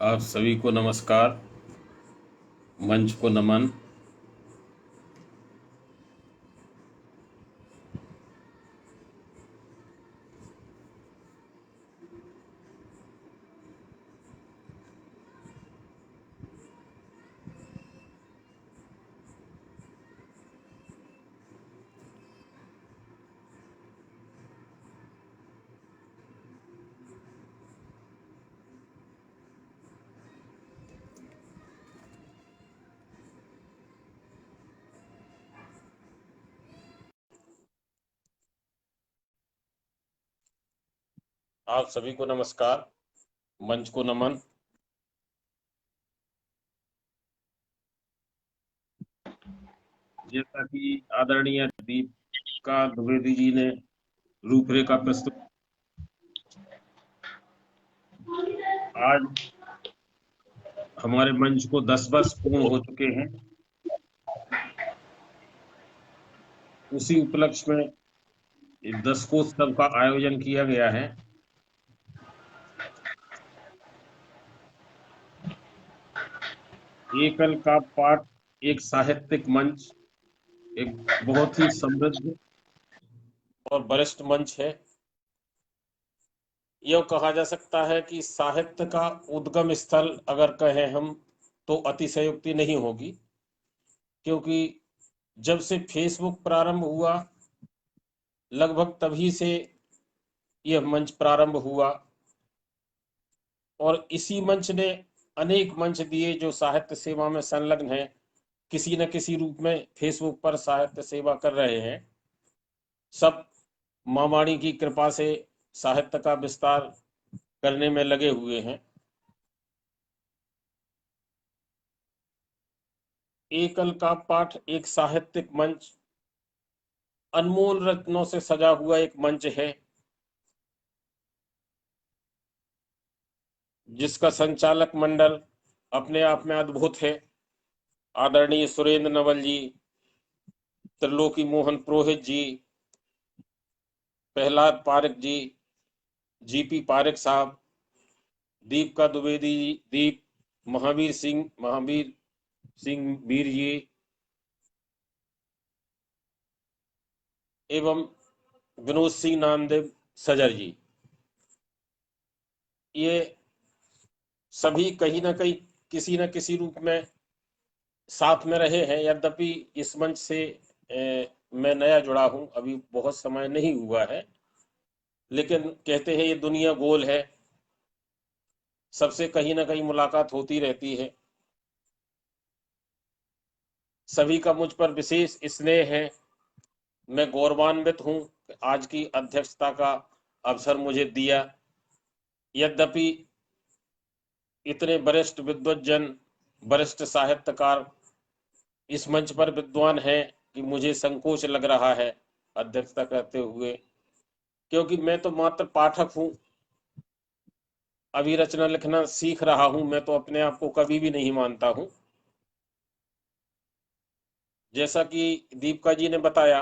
आप सभी को नमस्कार, मंच को नमन। आप सभी को नमस्कार, मंच को नमन। जैसा कि आदरणीय दीपिका द्विवेदी जी ने रूपरेखा प्रस्तुत, आज हमारे मंच को 10 वर्ष पूर्ण हो चुके हैं। उसी उपलक्ष्य में दशकोत्सव का आयोजन किया गया है। एकल का पाठ एक साहित्यिक मंच, एक बहुत ही समृद्ध और वरिष्ठ मंच है। यह कहा जा सकता है कि साहित्य का उद्गम स्थल अगर कहें हम तो अतिशयोक्ति नहीं होगी, क्योंकि जब से फेसबुक प्रारंभ हुआ लगभग तभी से यह मंच प्रारंभ हुआ और इसी मंच ने अनेक मंच दिए जो साहित्य सेवा में संलग्न हैं, किसी न किसी रूप में फेसबुक पर साहित्य सेवा कर रहे हैं। सब माँ वाणी की कृपा से साहित्य का विस्तार करने में लगे हुए हैं। एकल का पाठ एक साहित्यिक मंच, अनमोल रत्नों से सजा हुआ एक मंच है, जिसका संचालक मंडल अपने आप में अद्भुत है। आदरणीय सुरेंद्र नवल जी, त्रिलोकी मोहन पुरोहित जी, प्रहलाद पारिक जी, जीपी पारिक साहब, दीपिका द्विवेदी जी, महावीर सिंह वीर जी एवं विनोद सिंह नामदेव सजर जी, ये सभी कहीं ना कहीं किसी न किसी रूप में साथ में रहे हैं। यद्यपि इस मंच से मैं नया जुड़ा हूं, अभी बहुत समय नहीं हुआ है, लेकिन कहते हैं ये दुनिया गोल है, सबसे कहीं ना कहीं मुलाकात होती रहती है। सभी का मुझ पर विशेष स्नेह है। मैं गौरवान्वित हूं कि आज की अध्यक्षता का अवसर मुझे दिया। यद्यपि इतने वरिष्ठ विद्वज्जन, वरिष्ठ साहित्यकार इस मंच पर विद्वान हैं कि मुझे संकोच लग रहा है अध्यक्षता करते हुए, क्योंकि मैं तो मात्र पाठक हूं, अभी रचना लिखना सीख रहा हूं। मैं तो अपने आप को कभी भी नहीं मानता हूं। जैसा कि दीपिका जी ने बताया,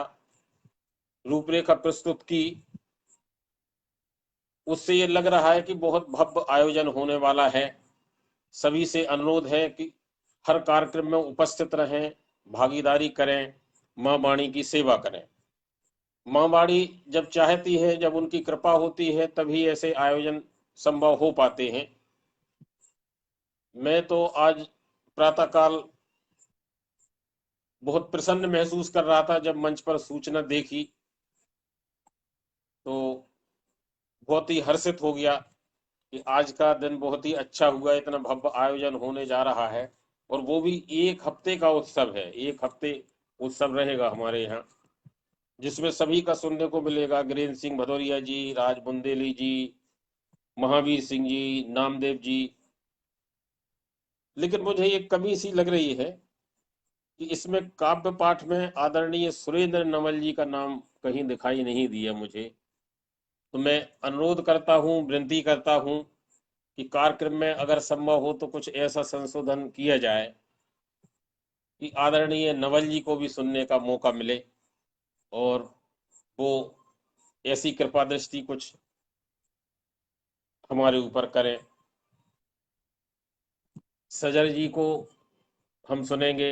रूपरेखा प्रस्तुत की, उससे ये लग रहा है कि बहुत भव्य आयोजन होने वाला है। सभी से अनुरोध है कि हर कार्यक्रम में उपस्थित रहें, भागीदारी करें, माँ वाणी की सेवा करें। माँ वाणी जब चाहती है, जब उनकी कृपा होती है, तभी ऐसे आयोजन संभव हो पाते हैं। मैं तो आज प्रातःकाल बहुत प्रसन्न महसूस कर रहा था जब मंच पर सूचना देखी, तो बहुत ही हर्षित हो गया कि आज का दिन बहुत ही अच्छा हुआ, इतना भव्य आयोजन होने जा रहा है। और वो भी एक हफ्ते का उत्सव है, एक हफ्ते उत्सव रहेगा हमारे यहाँ, जिसमें सभी का सुनने को मिलेगा। गिरीन्द्र सिंह भदौरिया जी, राज बुंदेली जी, महावीर सिंह जी, नामदेव जी। लेकिन मुझे एक कमी सी लग रही है कि इसमें काव्य पाठ में आदरणीय सुरेंद्र नवल जी का नाम कहीं दिखाई नहीं दिया मुझे। तो मैं अनुरोध करता हूँ, विनती करता हूँ कि कार्यक्रम में अगर संभव हो तो कुछ ऐसा संशोधन किया जाए कि आदरणीय नवल जी को भी सुनने का मौका मिले और वो ऐसी कृपा दृष्टि कुछ हमारे ऊपर करें। सजल जी को हम सुनेंगे।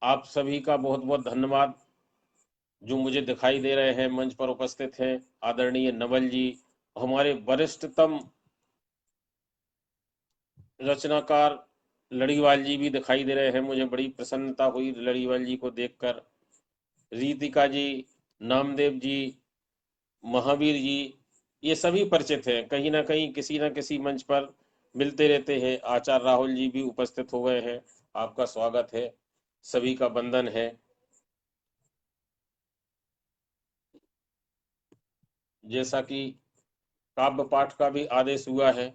आप सभी का बहुत बहुत धन्यवाद जो मुझे दिखाई दे रहे हैं, मंच पर उपस्थित हैं। आदरणीय नवल जी, हमारे वरिष्ठतम रचनाकार लड़ीवाल जी भी दिखाई दे रहे हैं। मुझे बड़ी प्रसन्नता हुई लड़ीवाल जी को देखकर। रीतिका जी, नामदेव जी, महावीर जी, ये सभी परिचित हैं, कहीं ना कहीं किसी न किसी मंच पर मिलते रहते हैं। आचार्य राहुल जी भी उपस्थित हो गए हैं। आपका स्वागत है, सभी का वंदन है। जैसा कि काव्य पाठ का भी आदेश हुआ है,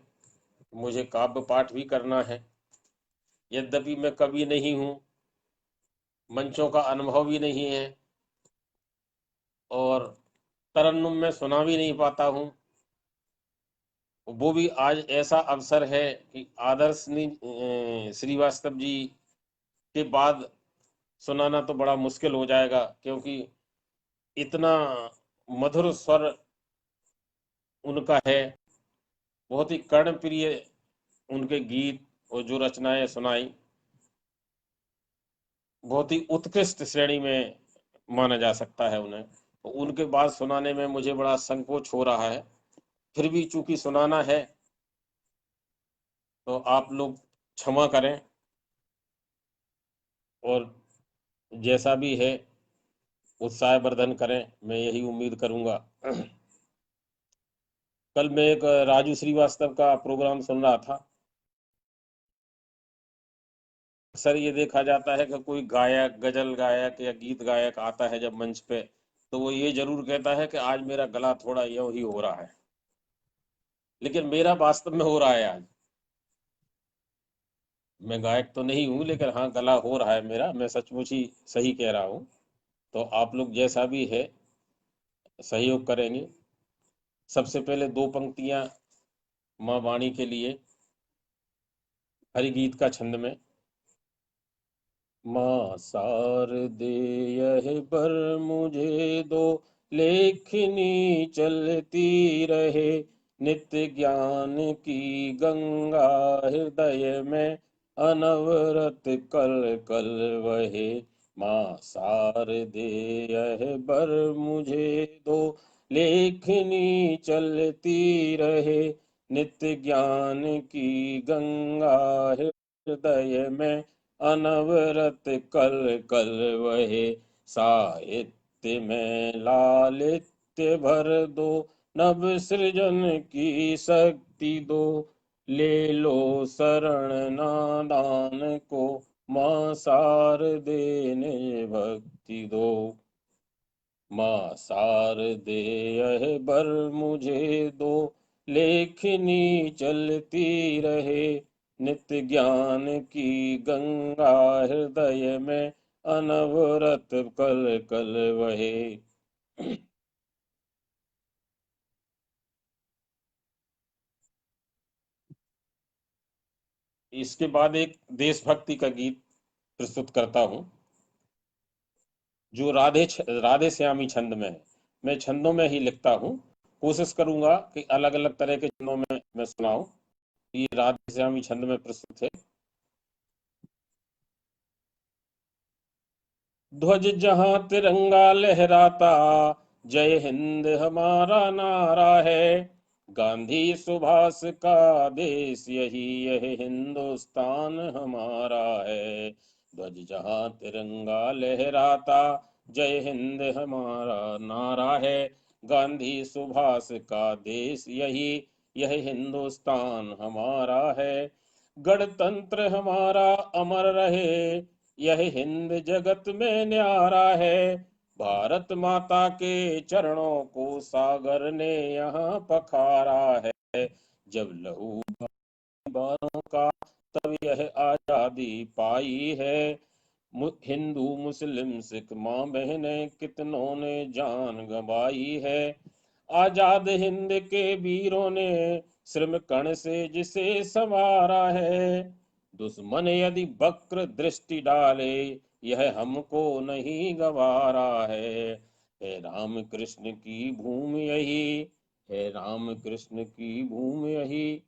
मुझे काव्य पाठ भी करना है। यद्यपि मैं कवि नहीं हूँ, मंचों का अनुभव भी नहीं है और तरन्नुम में सुना भी नहीं पाता हूँ, वो भी आज ऐसा अवसर है कि आदर्श श्रीवास्तव जी के बाद सुनाना तो बड़ा मुश्किल हो जाएगा, क्योंकि इतना मधुर स्वर उनका है। बहुत ही कर्णप्रिय उनके गीत और जो रचनाएं सुनाई, बहुत ही उत्कृष्ट श्रेणी में माना जा सकता है उन्हें। तो उनके बाद सुनाने में मुझे बड़ा संकोच हो रहा है, फिर भी चूंकि सुनाना है तो आप लोग क्षमा करें। और जैसा भी है उत्साहवर्धन करें, मैं यही उम्मीद करूंगा। कल मैं एक राजू श्रीवास्तव का प्रोग्राम सुन रहा था। अक्सर ये देखा जाता है कि कोई गायक, गजल गायक या गीत गायक आता है जब मंच पे, तो वो ये जरूर कहता है कि आज मेरा गला थोड़ा यूं ही हो रहा है। लेकिन मेरा वास्तव में हो रहा है आज। मैं गायक तो नहीं हूँ, लेकिन हाँ गला हो रहा है मेरा, मैं सचमुच ही सही कह रहा हूँ। तो आप लोग जैसा भी है सहयोग करेंगे। सबसे पहले दो पंक्तियां माँ वाणी के लिए, हरि गीत का छंद में। माँ शारदे यह बर मुझे दो, लेखनी चलती रहे, नित्य ज्ञान की गंगा हृदय में अनवरत कल कल वहे। माँ शारदे यह बर मुझे दो, लेखनी चलती रहे, नित्य ज्ञान की गंगा हृदय में अनवरत कल कल वहे। साहित्य में लालित्य भर दो, नव सृजन की शक्ति दो, ले लो शरण नादान को, माँ शारदे ने भक्ति दो। माँ शारदे यह बर मुझे दो, लेखनी चलती रहे, नित्य ज्ञान की गंगा हृदय में अनवरत कल कल वहे। इसके बाद एक देशभक्ति का गीत प्रस्तुत करता हूँ, जो राधे श्यामी छंद में है। मैं छंदों में ही लिखता हूँ, कोशिश करूंगा कि अलग अलग तरह के छंदों में मैं सुनाऊं। ये राधे श्यामी छंद में प्रस्तुत है। ध्वज जहां तिरंगा लहराता, जय हिंद हमारा नारा है। गांधी सुभाष का देश यही, यह हिंदुस्तान हमारा है। ध्वज जहां तिरंगा लहराता, जय हिंद हमारा नारा है। गांधी सुभाष का देश यही, यह हिंदुस्तान हमारा है। गणतंत्र हमारा अमर रहे, यह हिंद जगत में न्यारा है। भारत माता के चरणों को सागर ने यहाँ पखारा है। जब लहू बारों का तब यह आजादी पाई है। हिंदू मुस्लिम सिख माँ बहने कितनों ने जान गंवाई है। आजाद हिंद के वीरों ने श्रम कण से जिसे संवारा है। दुश्मन यदि वक्र दृष्टि डाले, यह हमको नहीं गवारा है राम कृष्ण की भूमि यही, है राम कृष्ण की भूमि यही।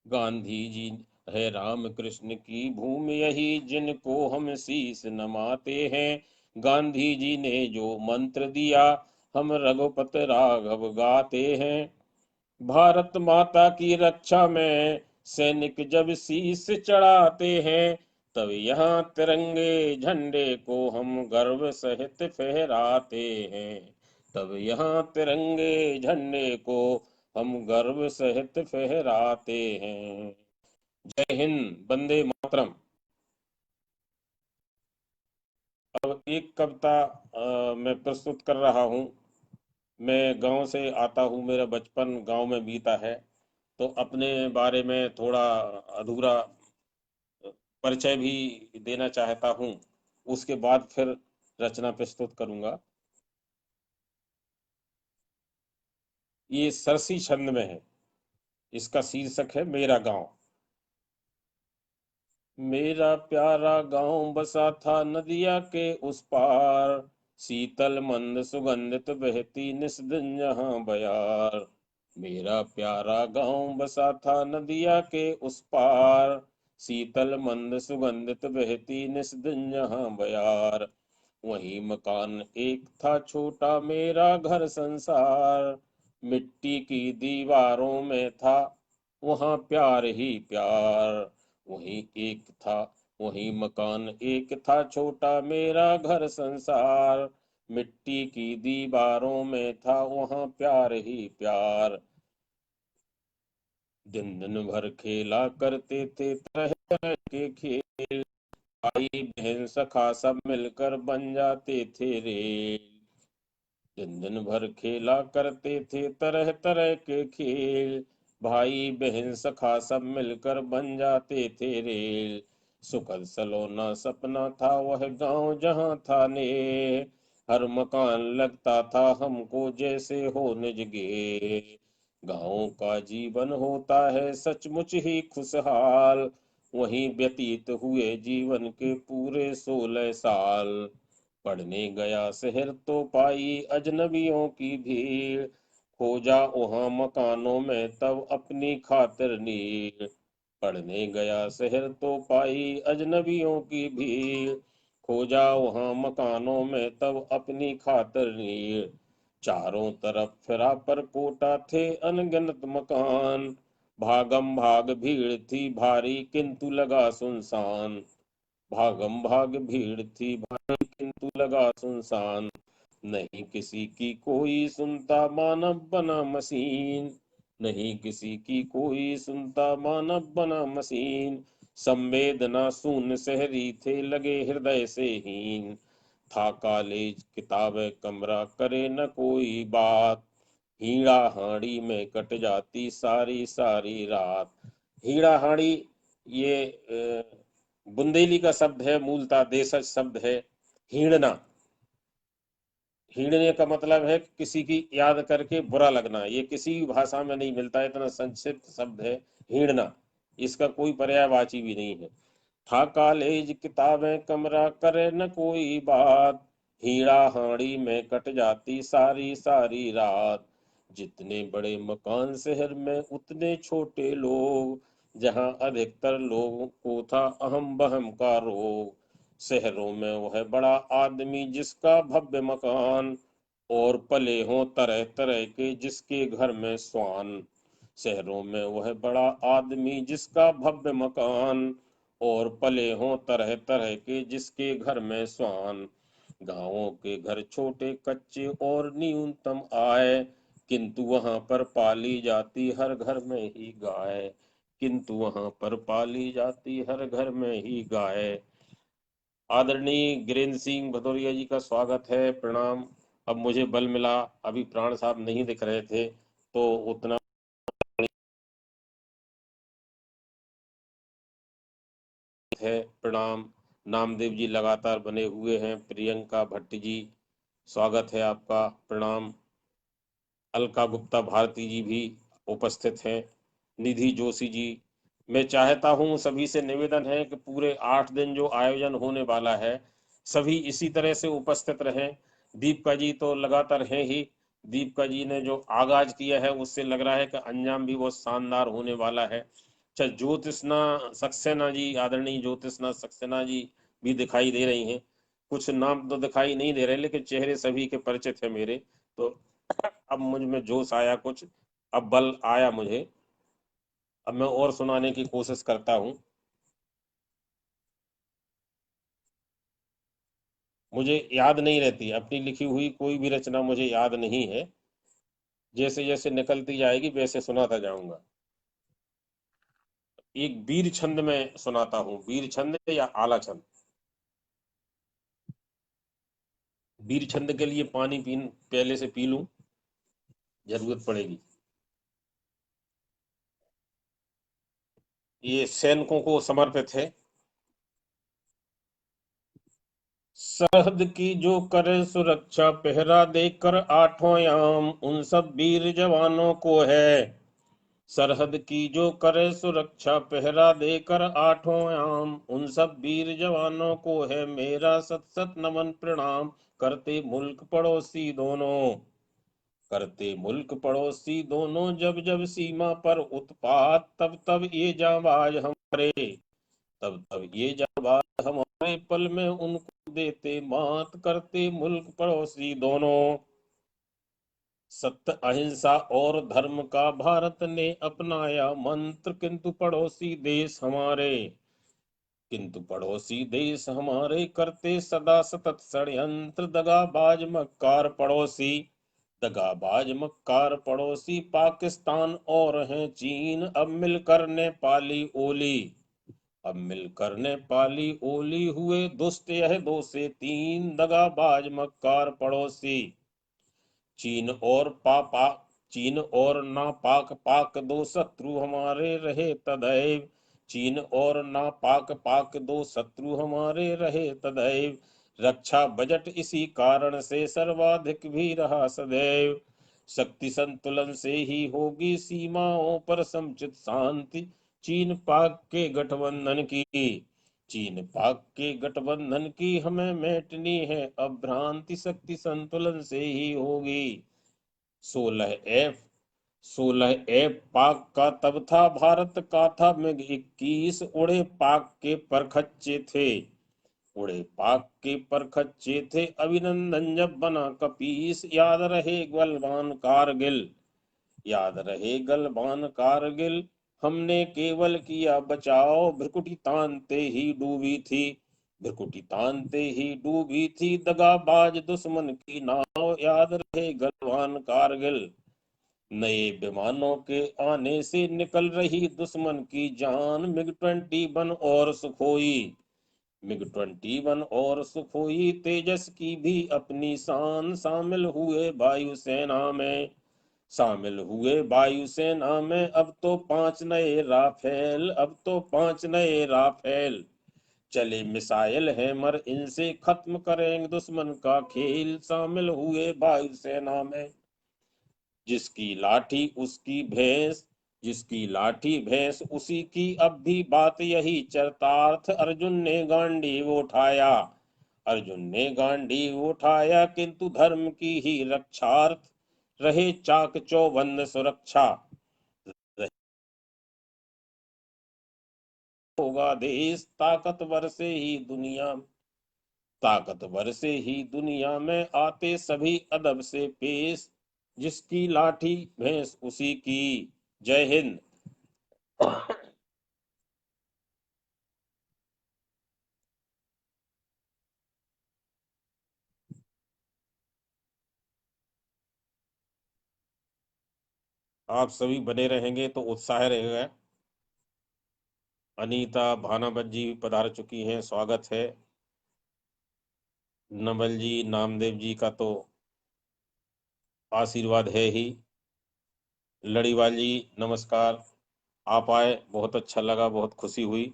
गांधी जी है राम कृष्ण की भूमि यही, जिनको हम शीस नमाते हैं। गांधी जी ने जो मंत्र दिया, हम रघुपति राघव गाते हैं। भारत माता की रक्षा में सैनिक जब शीस चढ़ाते हैं, तब यहाँ तिरंगे झंडे को हम गर्व सहित फहराते हैं। तब यहाँ तिरंगे झंडे को हम गर्व सहित फहराते हैं। जय हिंद, वंदे मातरम। अब एक कविता मैं प्रस्तुत कर रहा हूँ। मैं गांव से आता हूँ, मेरा बचपन गांव में बीता है, तो अपने बारे में थोड़ा अधूरा परिचय भी देना चाहता हूँ। उसके बाद फिर रचना प्रस्तुत करूंगा। ये सरसी छंद में है। इसका शीर्षक है मेरा गांव। मेरा प्यारा गांव बसा था नदिया के उस पार, शीतल मंद सुगंधित बहती निस दिन यहाँ बयार। मेरा प्यारा गांव बसा था नदिया के उस पार, शीतल मंद सुगंधित बहती निस दिन यहाँ बयार। वही मकान एक था छोटा मेरा घर संसार, मिट्टी की दीवारों में था वहाँ प्यार ही प्यार। वही एक था, वही मकान एक था छोटा मेरा घर संसार, मिट्टी की दीवारों में था वहाँ प्यार ही प्यार। दिन दिन भर खेला करते थे तरह तरह के खेल, भाई बहन सखा सब मिलकर बन जाते थे रेल। दिन दिन भर खेला करते थे तरह तरह के खेल, भाई बहन सखा सब मिलकर बन जाते थे रेल। सुखद सलोना सपना था वह गांव जहां था ने, हर मकान लगता था हमको जैसे हो निज गे। गाँव का जीवन होता है सचमुच ही खुशहाल, वहीं व्यतीत हुए जीवन के पूरे 16 साल। पढ़ने गया शहर तो पाई अजनबियों की भीड़, खोजा वहां मकानों में तब अपनी खातिर नीड़। पढ़ने गया शहर तो पाई अजनबियों की भीड़, खोजा वहां मकानों में तब अपनी खातिर नीड़। चारों तरफ फिरा पर कोटा थे अनगिनत मकान, भागम भाग भीड़ थी भारी किंतु लगा सुनसान। भागम भाग भीड़ थी भारी किंतु लगा सुनसान, नहीं किसी की कोई सुनता मानव बना मशीन। नहीं किसी की कोई सुनता मानव बना मशीन, संवेदना शून्य शहरी थे लगे हृदय से हीन। था कॉलेज किताबें कमरा करे न कोई बात, हीड़ा हाड़ी में कट जाती सारी सारी रात। हीड़ा हाड़ी ये बुंदेली का शब्द है, मूलतः देशज शब्द है। हीड़ना, हीड़ने का मतलब है किसी की याद करके बुरा लगना। ये किसी भी भाषा में नहीं मिलता, इतना संक्षिप्त शब्द है हीड़ना। इसका कोई पर्यायवाची भी नहीं है। था कॉलेज किताबें कमरा करे न कोई बात, हीड़ा हाड़ी में कट जाती सारी सारी रात। जितने बड़े मकान शहर में उतने छोटे लोग, जहां अधिकतर लोगों को था अहम बहम का रोग। शहरों में वह बड़ा आदमी जिसका भव्य मकान, और पले हों तरह तरह के जिसके घर में स्वान। शहरों में वह बड़ा आदमी जिसका भव्य मकान, और पले हों तरह तरह के जिसके घर में स्वान। गांवों के घर छोटे कच्चे और न्यूनतम आय, किंतु वहां पर पाली जाती हर घर में ही गाय। किंतु वहां पर पाली जाती हर घर में ही गाय। आदरणीय गिरीन्द्र सिंह भदौरिया जी का स्वागत है, प्रणाम। अब मुझे बल मिला, अभी प्राण साहब नहीं दिख रहे थे तो उतना है। प्रणाम। नामदेव जी लगातार बने हुए हैं। प्रियंका भट्ट जी, स्वागत है आपका, प्रणाम। अलका गुप्ता भारती जी भी उपस्थित हैं। निधि जोशी जी, मैं चाहता हूं, सभी से निवेदन है कि पूरे 8 दिन जो आयोजन होने वाला है, सभी इसी तरह से उपस्थित रहें। दीपिका जी तो लगातार हैं ही। दीपिका जी ने जो आगाज किया है उससे लग रहा है कि अंजाम भी बहुत शानदार होने वाला है। अच्छा, ज्योतिषना सक्सेना जी, आदरणीय ज्योतिषना सक्सेना जी भी दिखाई दे रही हैं। कुछ नाम तो दिखाई नहीं दे रहे, लेकिन चेहरे सभी के परिचित है मेरे। तो अब मुझ में जोश आया कुछ, अब बल आया मुझे। अब मैं और सुनाने की कोशिश करता हूँ। मुझे याद नहीं रहती अपनी लिखी हुई कोई भी रचना, मुझे याद नहीं है। जैसे जैसे निकलती जाएगी वैसे सुनाता जाऊंगा। एक वीर छंद में सुनाता हूँ, वीर छंद या आला छंद। वीर छंद के लिए पानी पहले से पी लूं, जरूरत पड़ेगी। ये सैनिकों को समर्पित है। सरहद की जो करे सुरक्षा, पहरा देकर आठों याम, उन सब वीर जवानों को है। सरहद की जो करे सुरक्षा, पहरा देकर आठों याम, उन सब वीर जवानों को है मेरा सत सत नमन प्रणाम। करते मुल्क पड़ोसी दोनों, करते मुल्क पड़ोसी दोनों, जब जब सीमा पर उत्पात, तब तब ये जाबाज हमारे, तब तब ये जाबाज हमारे, पल में उनको देते मात। करते मुल्क पड़ोसी दोनों। सत्य अहिंसा और धर्म का भारत ने अपनाया मंत्र, किंतु पड़ोसी देश हमारे, किंतु पड़ोसी देश हमारे करते सदा सतत षड्यंत्र। दगाबाज मक्कार पड़ोसी, दगाबाज मक्कार पड़ोसी, पाकिस्तान और हैं चीन, अब मिलकर नेपाली ओली, अब मिलकर नेपाली ओली, हुए दुष्ट यह दो से तीन। दगाबाज मक्कार पड़ोसी, चीन और पापा, चीन और नापाक पाक दो शत्रु हमारे रहे तदैव, चीन और नापाक पाक दो शत्रु हमारे रहे तदैव। रक्षा बजट इसी कारण से सर्वाधिक भी रहा सदैव, शक्ति संतुलन से ही होगी सीमाओं पर समुचित शांति। चीन पाक के गठबंधन की, चीन पाक के गठबंधन की हमें मेटनी है अब भ्रांति, शक्ति संतुलन से ही होगी। 16 F, 16 F पाक का तब था, भारत का था मिग 21, उड़े पाक के परखच्चे थे, उड़े पाक के परखच्चे थे, अभिनंदन जब बना कपीस। याद रहे गलवान कारगिल, याद रहे गलवान कारगिल, हमने केवल किया बचाओ, भ्रिकुटी तानते ही डूबी थी, भ्रिकुटी तानते ही डूबी थी, दगाबाज दुश्मन की नाव। याद रहे गलवान कारगिल, नए विमानों के आने से निकल रही दुश्मन की जान। मिग 21 और सुखोई, मिग 21 और सुखोई, तेजस की भी अपनी शान, शामिल हुए वायुसेना में, शामिल हुए वायुसेना में। अब तो 5 नए राफेल, अब तो 5 नए राफेल, चले मिसाइल है मर इनसे खत्म करेंगे दुश्मन का खेल। शामिल हुए वायुसेना में, जिसकी लाठी उसकी भैंस, जिसकी लाठी भैंस उसी की, अब भी बात यही चरतार्थ। अर्जुन ने गांडीव उठाया, अर्जुन ने गांडीव उठाया, किंतु धर्म की ही रक्षार्थ, रहे चाक चौबंद सुरक्षा। होगा देश ताकतवर से ही दुनिया, ताकतवर से ही दुनिया में आते सभी अदब से पेश, जिसकी लाठी भैंस उसी की। जय हिंद। आप सभी बने रहेंगे तो उत्साह रहेगा। अनीता भानावत जी पधार चुकी हैं, स्वागत है। नवल जी, नामदेव जी का तो आशीर्वाद है ही। लड़ीवाल जी नमस्कार, आप आए, बहुत अच्छा लगा, बहुत खुशी हुई।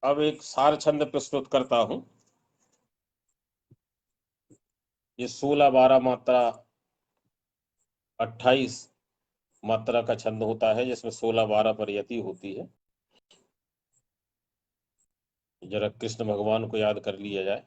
अब एक सार छंद प्रस्तुत करता हूं। ये 16 12 मात्रा, 28 मात्रा का छंद होता है, जिसमें 16 12 पर यति होती है। जरा कृष्ण भगवान को याद कर लिया जाए।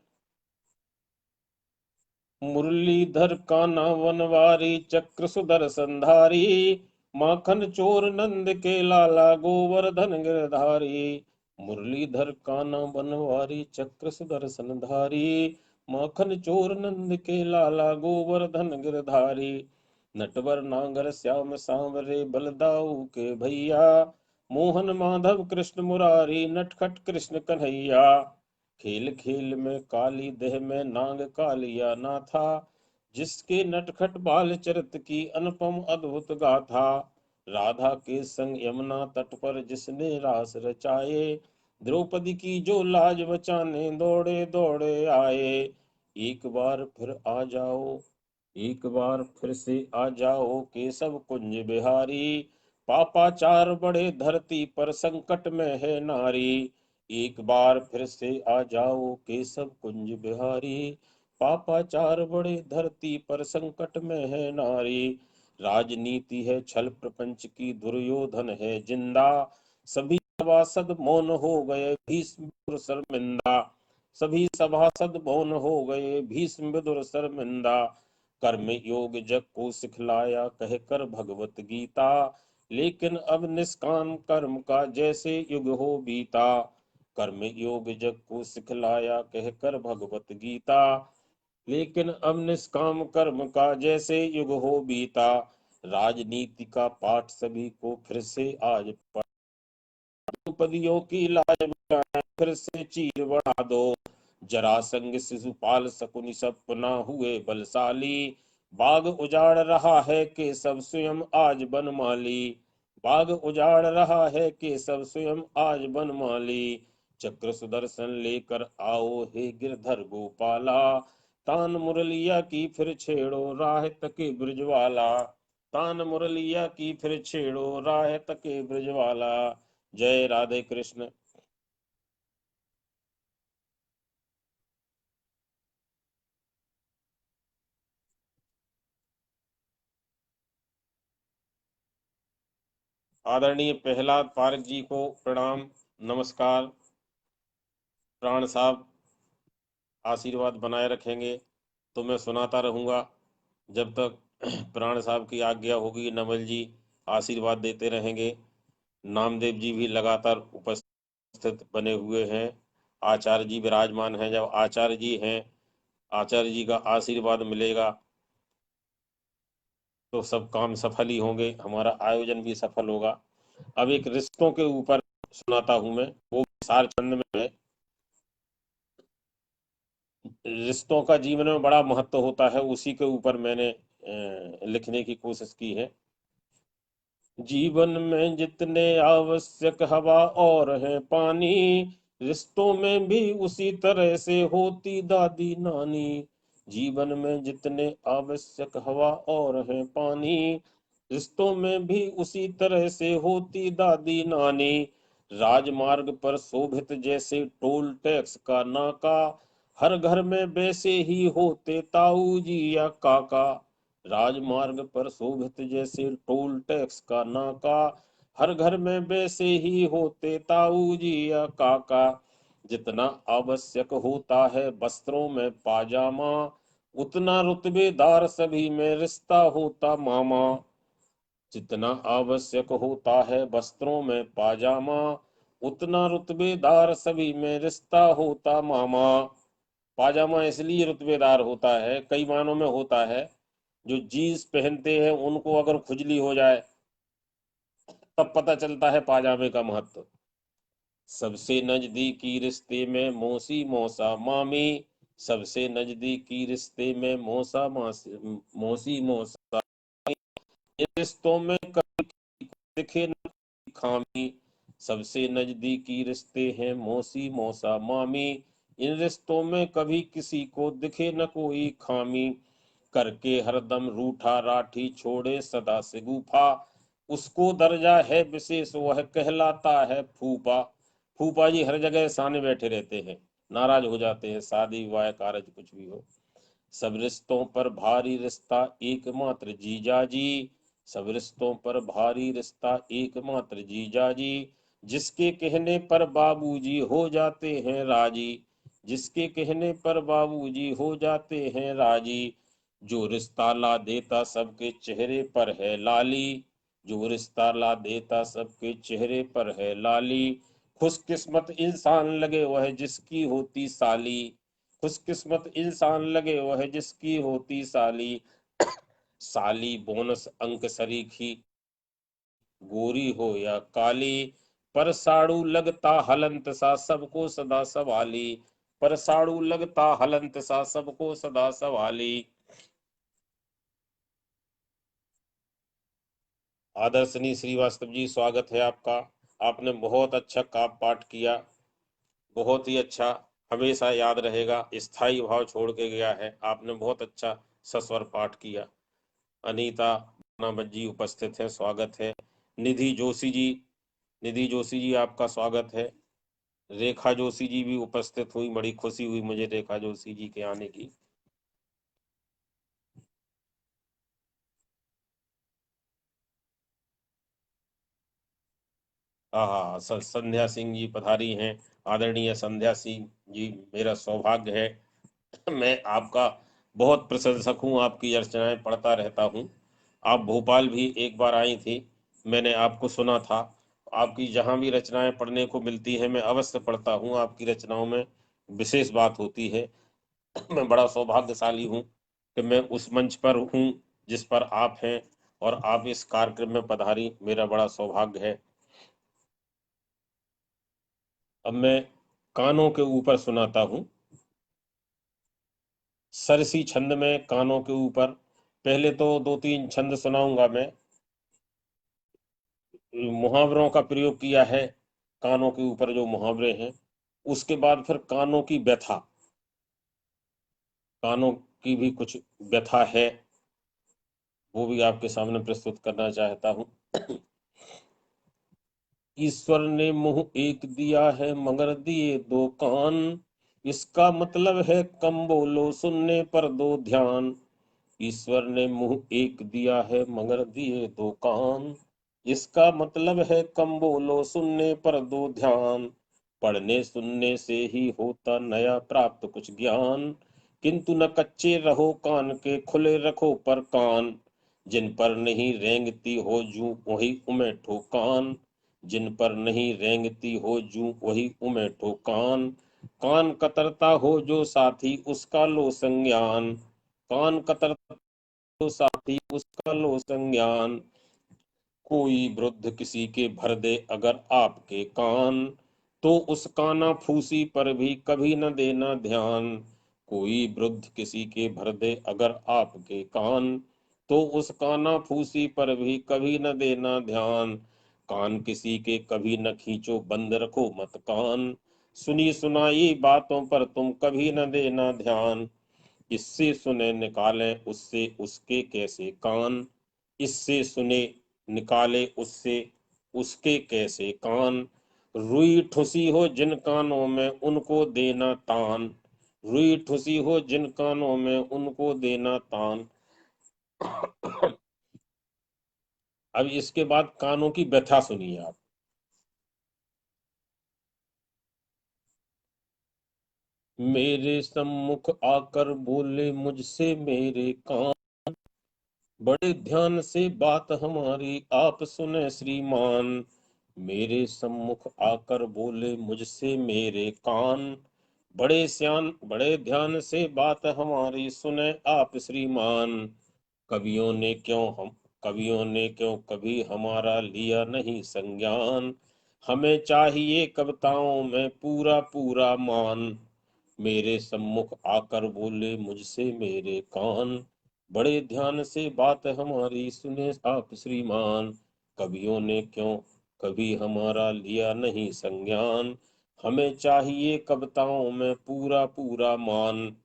मुरलीधर कान्हा वनवारी चक्र सुदर्शन धारी, माखन चोर नंद के लाला गोवर्धन गिरधारी। मुरलीधर कान्हा वनवारी चक्र सुदर्शन धारी, माखन चोर नंद के लाला गोवर्धन गिरधारी। नटवर नागर श्याम सांवरे बलदाऊ के भैया, मोहन माधव कृष्ण मुरारी नटखट कृष्ण कन्हैया। खेल खेल में काली देह में नाग कालिया ना था, जिसके नटखट बाल चरित की अनुपम अद्भुत गाथा। राधा के संग यमुना तट पर जिसने रास रचाए, द्रौपदी की जो लाज बचाने दौड़े दौड़े आए। एक बार फिर आ जाओ, एक बार फिर से आ जाओ केशव कुंज बिहारी, पापाचार बड़े धरती पर संकट में है नारी। एक बार फिर से आ जाओ केशव कुंज बिहारी, पापाचार बड़े धरती पर संकट में है नारी। राजनीति है छल प्रपंच की, दुर्योधन है जिंदा, सभी सभासद मौन हो गए भीष्म विदुर शर्मिंदा। सभी सभासद मौन हो गए भीष्म विदुर शर्मिंदा। कर्म योग जग को सिखलाया कहकर भगवत गीता, लेकिन अब निष्काम कर्म का जैसे युग हो बीता। कर्म योग जग को सिखलाया कहकर भगवत गीता, लेकिन अब निष्काम कर्म का जैसे युग हो बीता। राजनीति का पाठ सभी को फिर से आज द्रौपदियों की लाज बचाए फिर से चीर बढ़ा दो। जरासंग शिशुपाल शकुनि सब पुनः हुए बलशाली, बाग उजाड़ रहा है कि सब स्वयं आज बनमाली। बाग उजाड़ रहा है कि सब स्वयं आज बनमाली। चक्र सुदर्शन लेकर आओ हे गिरधर गोपाला, तान मुरलिया की फिर छेड़ो राह तके ब्रजवाला। तान मुरलिया की फिर छेड़ो राह तके ब्रजवाला। जय राधे कृष्ण। आदरणीय प्रहलाद पारक जी को प्रणाम, नमस्कार। प्राण साहब आशीर्वाद बनाए रखेंगे तो मैं सुनाता रहूंगा जब तक प्राण साहब की आज्ञा होगी। नवल जी आशीर्वाद देते रहेंगे। नामदेव जी भी लगातार उपस्थित बने हुए हैं। आचार्य जी विराजमान हैं। जब आचार्य जी हैं, आचार्य जी का आशीर्वाद मिलेगा तो सब काम सफल ही होंगे, हमारा आयोजन भी सफल होगा। अब एक रिश्तों के ऊपर सुनाता हूं मैं, वो सार चंद में है। रिश्तों का जीवन में बड़ा महत्व होता है, उसी के ऊपर मैंने लिखने की कोशिश की है। जीवन में जितने आवश्यक हवा और है पानी, रिश्तों में भी उसी तरह से होती दादी नानी। जीवन में जितने आवश्यक हवा और है पानी, रिश्तों में भी उसी तरह से होती दादी नानी। राजमार्ग पर शोभित जैसे टोल टैक्स का नाका, हर घर में वैसे ही होते ताऊ जी या काका। राजमार्ग पर शोभित जैसे टोल टैक्स का नाका, हर घर में वैसे ही होते ताऊ जी या काका। जितना आवश्यक होता है वस्त्रों में पाजामा, उतना रुतबेदार सभी में रिश्ता होता मामा। जितना आवश्यक होता है वस्त्रों में पाजामा, उतना रुतबेदार सभी में रिश्ता होता मामा। पाजामा इसलिए रुतबेदार होता है, कई मानों में होता है। जो जीन्स पहनते हैं उनको अगर खुजली हो जाए तब पता चलता है पाजामे का महत्व। सबसे नजदीकी रिश्ते में मौसी मौसा मामी, सबसे नजदीकी रिश्ते में मौसा मासी मौसी मौसा। इन रिश्तों में कभी दिखे न खामी, सबसे नजदीकी रिश्ते हैं मौसी मौसा मामी। इन रिश्तों में कभी किसी को दिखे न कोई खामी। करके हरदम रूठा राठी छोड़े सदा से गुफा, उसको दर्जा है विशेष वह कहलाता है फूफा। फूफा जी हर जगह सामने बैठे रहते हैं, नाराज हो जाते हैं, शादी विवाह कारज कुछ भी हो। सब रिश्तों पर भारी रिश्ता एकमात्र जीजा जी, सब रिश्तों पर भारी रिश्ता एकमात्र जीजा जी। जिसके कहने पर बाबूजी हो जाते हैं राजी, जिसके कहने पर बाबूजी हो जाते हैं राजी, जो रिश्ता ला देता सबके चेहरे पर है लाली, जो रिश्ता ला देता सबके चेहरे पर है लाली, खुशकिस्मत इंसान लगे वह जिसकी होती साली, खुशकिस्मत इंसान लगे वह जिसकी होती साली, साली बोनस अंक सरीखी, गोरी हो या काली, पर साड़ू लगता हलंत सा सबको सदा सवाली, पर साड़ू लगता हलंत सा सबको सदा सवाली। आदर्शनी श्रीवास्तव जी, स्वागत है आपका। आपने बहुत अच्छा काव्य पाठ किया, बहुत ही अच्छा, हमेशा याद रहेगा, स्थायी भाव छोड़ के गया है। आपने बहुत अच्छा सस्वर पाठ किया। अनीता नामत जी उपस्थित है, स्वागत है। निधि जोशी जी, निधि जोशी जी आपका स्वागत है। रेखा जोशी जी भी उपस्थित हुई, बड़ी खुशी हुई मुझे रेखा जोशी जी के आने की। हाँ, संध्या सिंह जी पधारी हैं। आदरणीय संध्या सिंह जी, मेरा सौभाग्य है, मैं आपका बहुत प्रशंसक हूँ, आपकी रचनाएं पढ़ता रहता हूँ। आप भोपाल भी एक बार आई थी, मैंने आपको सुना था। आपकी जहाँ भी रचनाएं पढ़ने को मिलती हैं मैं अवश्य पढ़ता हूँ, आपकी रचनाओं में विशेष बात होती है। मैं बड़ा सौभाग्यशाली हूँ कि मैं उस मंच पर हूँ जिस पर आप हैं, और आप इस कार्यक्रम में पधारी, मेरा बड़ा सौभाग्य है। अब मैं कानों के ऊपर सुनाता हूँ, सरसी छंद में कानों के ऊपर। पहले तो दो तीन छंद सुनाऊंगा मैं, मुहावरों का प्रयोग किया है कानों के ऊपर, जो मुहावरे हैं। उसके बाद फिर कानों की व्यथा, कानों की भी कुछ व्यथा है, वो भी आपके सामने प्रस्तुत करना चाहता हूँ। ईश्वर ने मुंह एक दिया है मगर दिए दो कान, इसका मतलब है कम बोलो सुनने पर दो ध्यान। ईश्वर ने मुंह एक दिया है मगर दिए दो कान, इसका मतलब है कम बोलो सुनने पर दो ध्यान। पढ़ने सुनने से ही होता नया प्राप्त कुछ ज्ञान, किंतु न कच्चे रहो कान के खुले रखो पर कान। जिन पर नहीं रेंगती हो जू वही उमेठो कान, जिन पर नहीं रेंगती हो जू वही उमेठो कान। कान कतरता हो जो साथी उसका लो संज्ञान, कान कतरता तो साथी उसका लो संज्ञान। कोई वृद्ध किसी के भर दे अगर आपके कान, तो उस काना फूसी पर भी कभी न देना ध्यान। कोई वृद्ध किसी के भर दे अगर आपके कान, तो उस काना फूसी पर भी कभी न देना ध्यान। कान किसी के कभी न खींचो बंद रखो मत कान, सुनी सुनाई बातों पर तुम कभी न देना ध्यान। इससे सुने निकाले उससे उसके कैसे कान, इससे सुने निकाले उससे उसके कैसे कान। रुई ठुसी हो जिन कानों में उनको देना तान, रुई ठुसी हो जिन कानों में उनको देना तान। अब इसके बाद कानों की व्यथा सुनिए आप। मेरे सम्मुख आकर बोले मुझसे मेरे कान, बड़े ध्यान से बात हमारी आप सुने श्रीमान। मेरे सम्मुख आकर बोले मुझसे मेरे कान, बड़े ध्यान से बात हमारी सुने आप श्रीमान। कवियों ने क्यों हम कवियों ने क्यों कभी हमारा लिया नहीं संज्ञान, हमें चाहिए कविताओं में पूरा पूरा मान। मेरे सम्मुख आकर बोले मुझसे मेरे कान, बड़े ध्यान से बात हमारी सुने आप श्रीमान। कवियों ने क्यों कभी हमारा लिया नहीं संज्ञान, हमें चाहिए कविताओं में पूरा पूरा मान।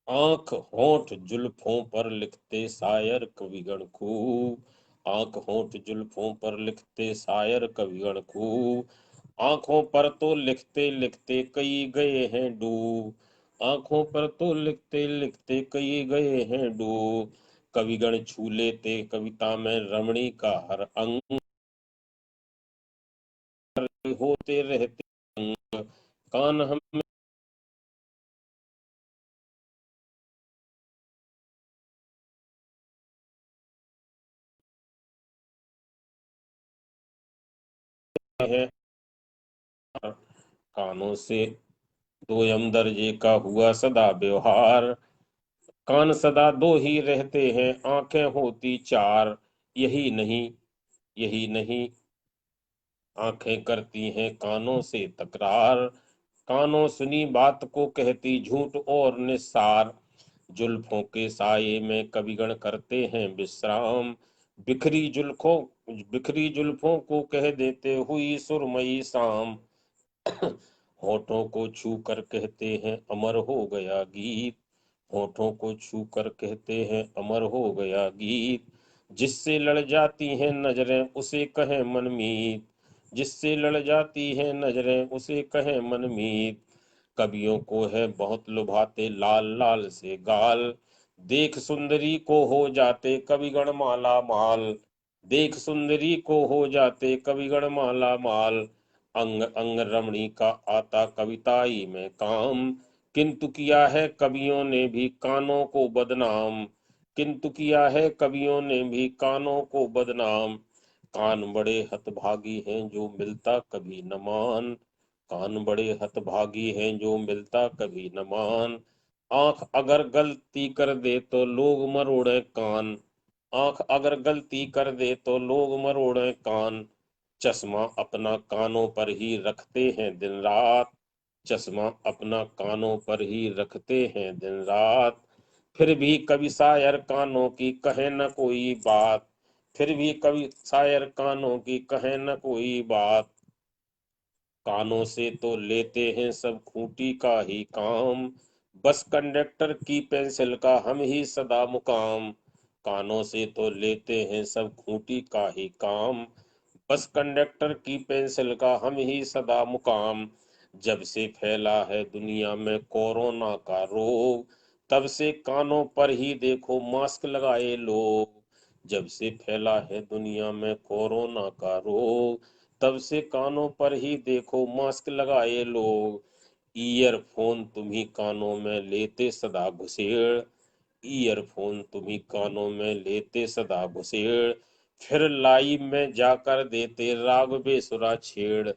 आंख होंठ जुल्फों पर लिखते शायर कविगण खूब, आंख होंठ जुल्फों पर लिखते शायर कविगण खूब। आंखों पर तो लिखते लिखते कई गए हैं डूब, आंखों पर तो लिखते लिखते कई गए हैं डूब। कविगण छू लेते कविता में रमणी का हर अंग, होते रहते, कान हमें है, कानों से दो यम दर्जे का हुआ सदा व्यवहार, कान सदा दो ही रहते हैं, आंखें होती चार, यही नहीं, यही नहीं, आंखें करती हैं कानों से तकरार, कानों सुनी बात को कहती झूठ और निसार, जुल्फों के साये में कविगण करते हैं विश्राम, बिखरी जुल्फों को कह देते हुई सुरमई शाम, होठों को छू कर कहते हैं अमर हो गया गीत, होठों को छू कर कहते हैं अमर हो गया गीत, जिससे लड़ जाती हैं नजरें उसे कहे मनमीत, जिससे लड़ जाती हैं नजरें उसे कहे मनमीत, कवियों को है बहुत लुभाते लाल लाल से गाल, देख सुंदरी को हो जाते कविगण माला माल, देख सुंदरी को हो जाते कविगण माला माल, अंग अंग रमणी का आता कविताई में काम, किंतु किया है कवियों ने भी कानों को बदनाम, किंतु किया है कवियों ने भी कानों को बदनाम, कान बड़े हतभागी हैं जो मिलता कभी न मान, कान बड़े हतभागी हैं जो मिलता कभी न मान, आंख अगर गलती कर दे तो लोग मरोड़े कान, आंख अगर गलती कर दे तो लोग मरोड़े कान, चश्मा अपना कानों पर ही रखते हैं दिन रात, चश्मा अपना कानों पर ही रखते हैं दिन रात, फिर भी कभी शायर कानों की कहे न कोई बात, फिर भी कभी शायर कानों की कहे न कोई बात, कानों से तो लेते हैं सब खूंटी का ही काम, बस कंडक्टर की पेंसिल का हम ही सदा मुकाम, कानों से तो लेते हैं सब खूंटी का ही काम, बस कंडक्टर की पेंसिल का हम ही सदा मुकाम, जब से फैला है दुनिया में कोरोना का रोग, तब से कानों पर ही देखो मास्क लगाए लोग, जब से फैला है दुनिया में कोरोना का रोग, तब से कानों पर ही देखो मास्क लगाए लोग, ईयरफोन तुम्ही कानों में लेते सदा घुसेड़, ईयरफोन तुम्ही कानों में लेते सदा घुसेड़, फिर लाइव में जाकर देते राग बेसुरा छेड़,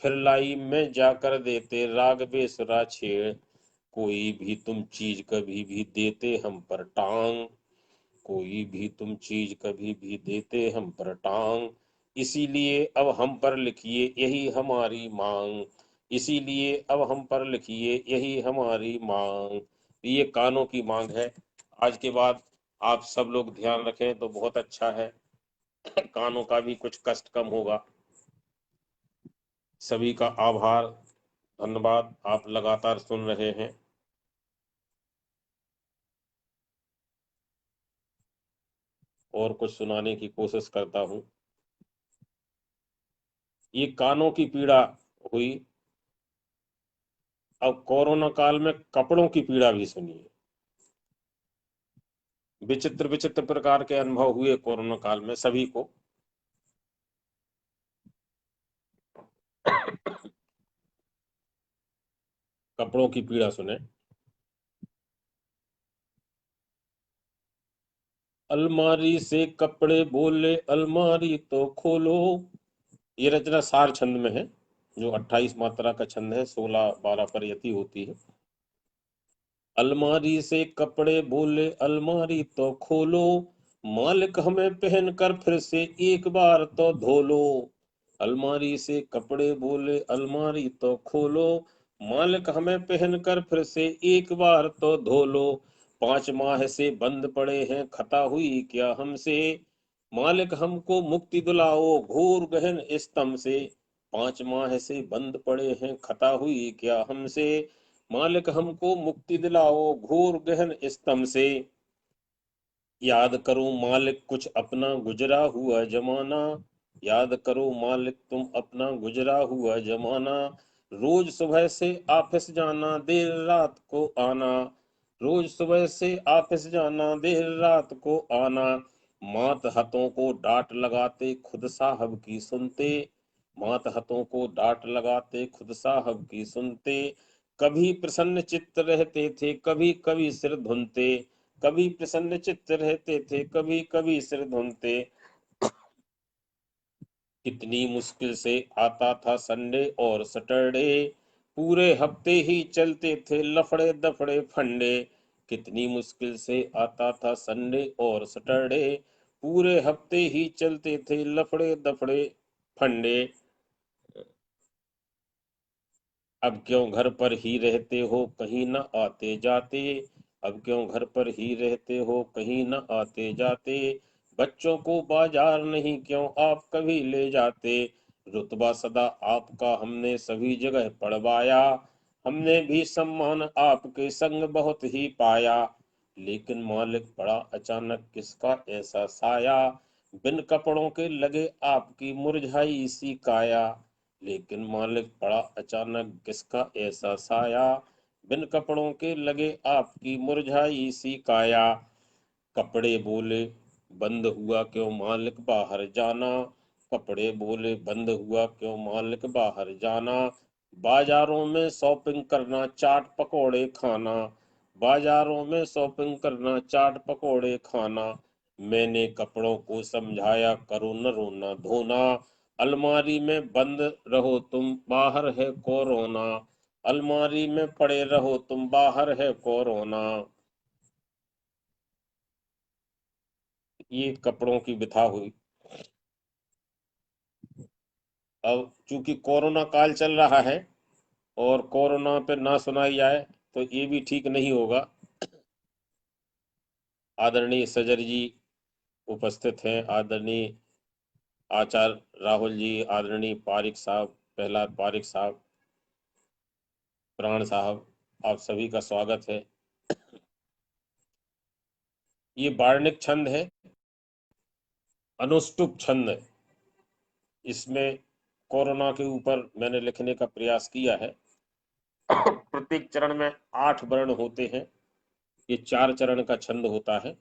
फिर लाइव में जाकर देते राग बेसुरा छेड़, कोई भी तुम चीज कभी भी देते हम पर टांग, कोई भी तुम चीज कभी भी देते हम पर टांग, इसीलिए अब हम पर लिखिए यही हमारी मांग, इसीलिए अब हम पर लिखिए यही हमारी मांग, ये कानों की मांग है। आज के बाद आप सब लोग ध्यान रखें तो बहुत अच्छा है, कानों का भी कुछ कष्ट कम होगा। सभी का आभार, धन्यवाद, आप लगातार सुन रहे हैं। और कुछ सुनाने की कोशिश करता हूं। ये कानों की पीड़ा हुई, अब कोरोना काल में कपड़ों की पीड़ा भी सुनिए। विचित्र विचित्र प्रकार के अनुभव हुए कोरोना काल में सभी को। कपड़ों की पीड़ा सुने। अलमारी से कपड़े बोले अलमारी तो खोलो, ये रचना सार छंद में है, जो 28 मात्रा का छंद है, 16-12 पर यति होती है। अलमारी से कपड़े बोले अलमारी तो खोलो, मालिक हमें पहनकर फिर से एक बार तो धो लो, अलमारी से कपड़े बोले अलमारी तो खोलो, मालिक हमें पहनकर फिर से एक बार तो धो लो, 5 माह से बंद पड़े हैं खता हुई क्या हमसे, मालिक हमको मुक्ति दिलाओ घोर गहन स्तंभ से, 5 माह से बंद पड़े हैं खता हुई क्या हमसे, मालिक हमको मुक्ति दिलाओ घोर गहन स्तंभ से, याद करो मालिक कुछ अपना गुजरा हुआ जमाना, याद करो मालिक तुम अपना गुजरा हुआ जमाना, रोज सुबह से ऑफिस जाना देर रात को आना, रोज सुबह से ऑफिस जाना देर रात को आना, मात हतों को डांट लगाते खुद साहब की सुनते, मात हतों को डांट लगाते, खुद साहब की सुनते। कभी प्रसन्न चित्त रहते थे, कभी कभी सिर धुनते। कभी प्रसन्न चित्त रहते थे, कभी कभी सिर धुनते। कितनी मुश्किल से आता था संडे और सैटरडे, पूरे हफ्ते ही चलते थे लफड़े दफड़े फंडे। कितनी मुश्किल से आता था संडे और सैटरडे, पूरे हफ्ते ही चलते थे लफड़े दफड़े फंडे। अब क्यों घर पर ही रहते हो, कहीं न आते जाते। अब क्यों घर पर ही रहते हो, कहीं न आते जाते। बच्चों को बाजार नहीं क्यों आप कभी ले जाते। रुतबा सदा आपका हमने सभी जगह पढ़वाया, हमने भी सम्मान आपके संग बहुत ही पाया। लेकिन मालिक पड़ा अचानक किसका ऐसा साया, बिन कपड़ों के लगे आपकी मुरझाई सी काया। लेकिन मालिक पड़ा अचानक किसका ऐसा साया, बिन कपड़ों के लगे आपकी मुरझाई सी काया। कपड़े बोले बंद हुआ क्यों मालिक बाहर जाना, कपड़े बोले बंद हुआ क्यों मालिक बाहर जाना। बाजारों में शॉपिंग करना, चाट पकोड़े खाना। बाजारों में शॉपिंग करना, चाट पकोड़े खाना। मैंने कपड़ों को समझाया करो न रोना धोना, अलमारी में बंद रहो तुम बाहर है कोरोना। अलमारी में पड़े रहो तुम बाहर है कोरोना। ये कपड़ों की बिथा हुई। अब चूंकि कोरोना काल चल रहा है और कोरोना पे ना सुनाई जाए तो ये भी ठीक नहीं होगा। आदरणीय सजर जी उपस्थित हैं, आदरणीय आचार्य राहुल जी, आदरणीय पारिक साहब, प्रहलाद पारिक साहब, प्राण साहब, आप सभी का स्वागत है। ये वार्णिक छंद है, अनुष्टुप छंद। इसमें कोरोना के ऊपर मैंने लिखने का प्रयास किया है। प्रत्येक चरण में 8 वर्ण होते हैं। ये 4 चरण का छंद होता है।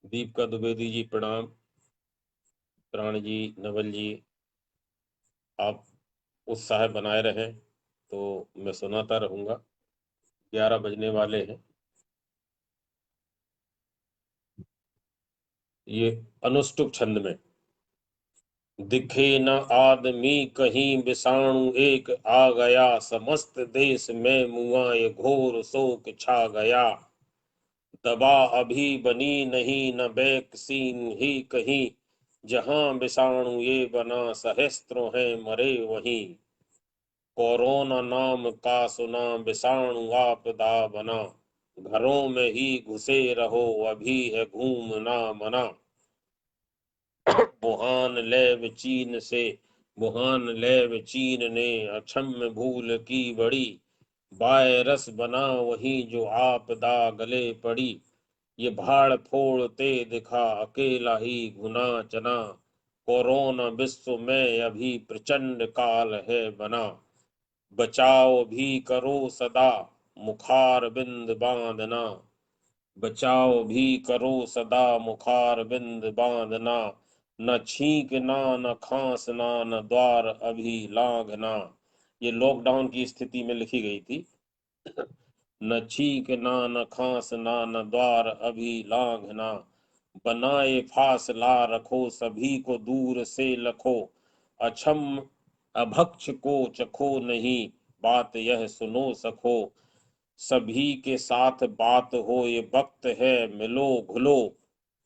दीपिका द्विवेदी जी प्रणाम, प्राण जी, नवल जी, आप उत्साह बनाए रहें तो मैं सुनाता रहूंगा। 11 बजने वाले हैं। ये अनुष्टुप छंद में। दिखे न आदमी कहीं विषाणु एक आ गया, समस्त देश में मुआ ये घोर शोक छा गया। दवा अभी बनी नहीं न वैक्सीन ही कहीं, जहां विषाणु ये बना सहस्त्रों हैं मरे वहीं। कोरोना नाम का सुना विषाणु आपदा बना, घरों में ही घुसे रहो अभी है घूमना मना। वुहान लैब चीन से, वुहान लैब चीन ने अक्षम्य भूल की बड़ी, वायरस बना वही जो आपदा गले पड़ी। ये भाड़ फोड़ते दिखा अकेला ही घुना चना, कोरोना विश्व में अभी प्रचंड काल है बना। बचाव भी करो सदा मुखार बिंद बांधना, बचाव भी करो सदा मुखार बिंद बांधना। न छींकना न खांसना न द्वार अभी लांघना। ये लॉकडाउन की स्थिति में लिखी गई थी। न छींकना न खांसना न द्वार अभी लांघना, बनाए फासला रखो सभी को दूर से लखो। अछम अभक्ष को चखो नहीं, बात यह सुनो सखो। सभी के साथ बात हो ये वक्त है मिलो घुलो,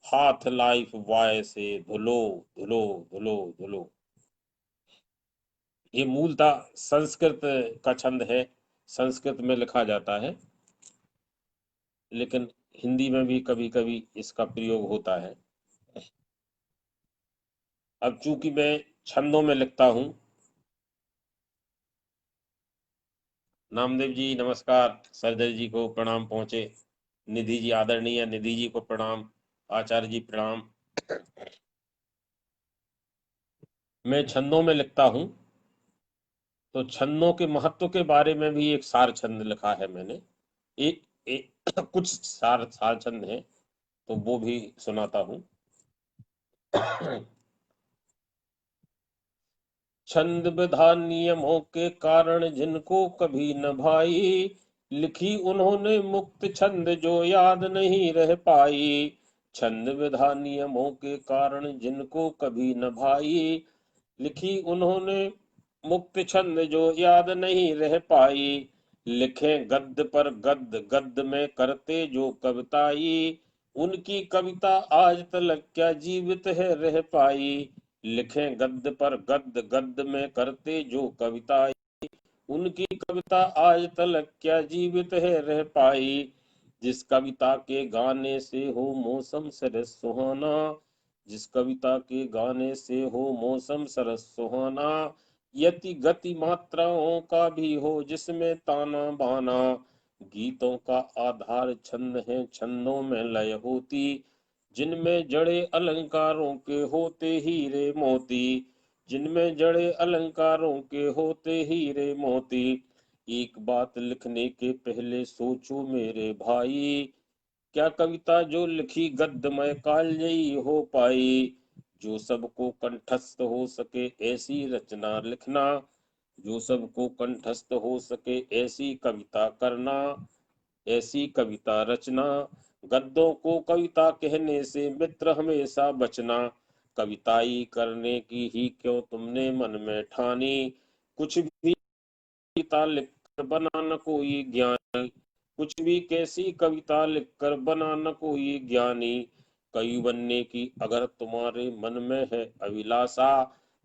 हाथ लाइफ बॉय से धुलो धुलो धुलो धुलो। ये मूलतः संस्कृत का छंद है, संस्कृत में लिखा जाता है, लेकिन हिंदी में भी कभी कभी इसका प्रयोग होता है। अब चूंकि मैं छंदों में लिखता हूं, नामदेव जी नमस्कार, सरदार जी को प्रणाम पहुंचे, निधि जी, आदरणीय निधि जी को प्रणाम, आचार्य जी प्रणाम। मैं छंदों में लिखता हूं तो छंदों के महत्व के बारे में भी एक सार छंद लिखा है मैंने। एक कुछ सार छंद हैं तो वो भी सुनाता हूँ। छंद विधान नियमों के कारण जिनको कभी न भाई, लिखी उन्होंने मुक्त छंद जो याद नहीं रह पाई। छंद विधान नियमों के कारण जिनको कभी न भाई, लिखी उन्होंने मुक्त छंद जो याद नहीं रह पाई। लिखे गद्य पर गद्य गद्य में करते जो कविताई, उनकी कविता आज तलक क्या जीवित है रह पाई। लिखें गद्य पर गद्य गद्य में करते जो कविता, उनकी कविता आज तलक क्या जीवित है रह पाई। जिस कविता के गाने से हो मौसम सरस सुहाना, जिस कविता के गाने से हो मौसम सरस सुहाना, यति गति मात्राओं का भी हो जिसमें ताना बाना। गीतों का आधार छंद है, छंदों में लय होती, जिनमें जड़े अलंकारों के होते हीरे मोती, जिनमें जड़े अलंकारों के होते हीरे मोती। एक बात लिखने के पहले सोचो मेरे भाई, क्या कविता जो लिखी गद्यमय कालजयी हो पाई। जो सबको कंठस्थ हो सके ऐसी रचना लिखना, जो सबको कंठस्थ हो सके ऐसी कविता करना, ऐसी कविता रचना। गद्यों को कविता कहने से मित्र हमेशा बचना, कविताई करने की ही क्यों तुमने मन में ठानी। कुछ भी कविता लिखकर बना न कोई ज्ञानी, कुछ भी कैसी कविता लिखकर बना न कोई ज्ञानी। कवि बनने की अगर तुम्हारे मन में है अभिलाषा,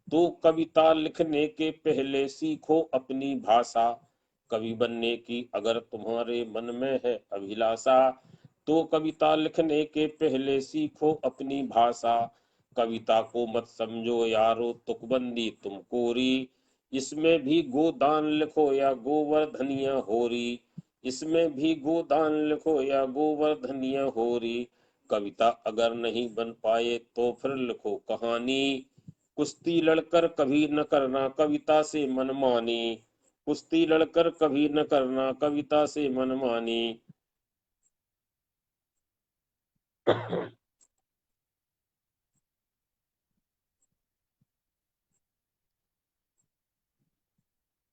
तो कविता लिखने के पहले सीखो अपनी भाषा। कवि बनने की अगर तुम्हारे मन में है अभिलाषा, तो कविता लिखने के पहले सीखो अपनी भाषा। कविता को मत समझो यारो तुकबंदी तुम कोरी, इसमें भी गोदान लिखो या गोवर्धनिया होरी, इसमें भी गोदान लिखो या गोवर्धनिया होरी। कविता अगर नहीं बन पाए तो फिर लिखो कहानी, कुश्ती लड़कर कभी न करना कविता से मनमानी, कुश्ती लड़कर कभी न करना कविता से मनमानी।